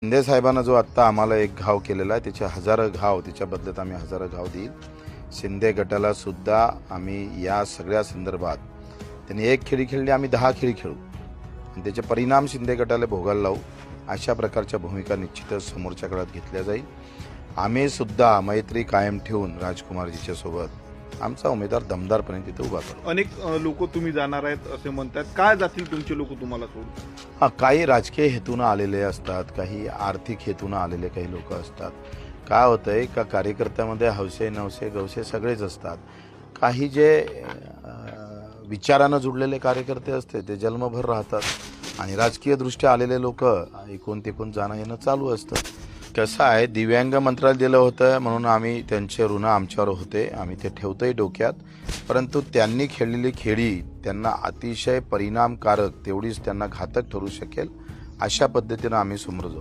शिंदे साहेबांना जो आत्ता आम्हाला एक घाव केलेला आहे त्याचे हजारो घाव, त्याच्या बदल्यात आम्ही हजारो घाव देईल. शिंदे गटाला सुद्धा आम्ही या सगळ्या संदर्भात त्यांनी एक खेळी खेळली, आम्ही 10 खेळी खेळू आणि त्याचे परिणाम शिंदे गटाला भोगायला लावू. अशा प्रकारच्या भूमिका निश्चितच समोरच्या काळात घेतल्या जाईल. आम्ही सुद्धा मैत्री कायम ठेवून राजकुमारजीच्या सोबत आमचा उमेदवार दमदारपणे तिथे उभा करू. अनेक लोक तुम्ही जाणार आहेत असे म्हणतात. काय जातील तुमचे लोक तुम्हाला सोडून? काही राजकीय हेतूनं आलेले असतात, काही आर्थिक हेतूनं आलेले काही लोक असतात. काय होतंय का कार्यकर्त्यामध्ये हौसे नवसे गवसे सगळेच असतात. काही जे विचारानं जुडलेले कार्यकर्ते असते ते जन्मभर राहतात आणि राजकीय दृष्ट्या आलेले लोक एकूण तिकून जाणं येणं चालू असतं. कसं आहे, दिव्यांग मंत्रालय दिलं होतं म्हणून आम्ही त्यांचे ऋण आमच्यावर होते, आम्ही ते ठेवतोय डोक्यात. परंतु त्यांनी खेळलेली खेळी त्यांना अतिशय परिणामकारक, तेवढीच त्यांना घातक ठरू शकेल अशा पद्धतीनं आम्ही समोर जाऊ.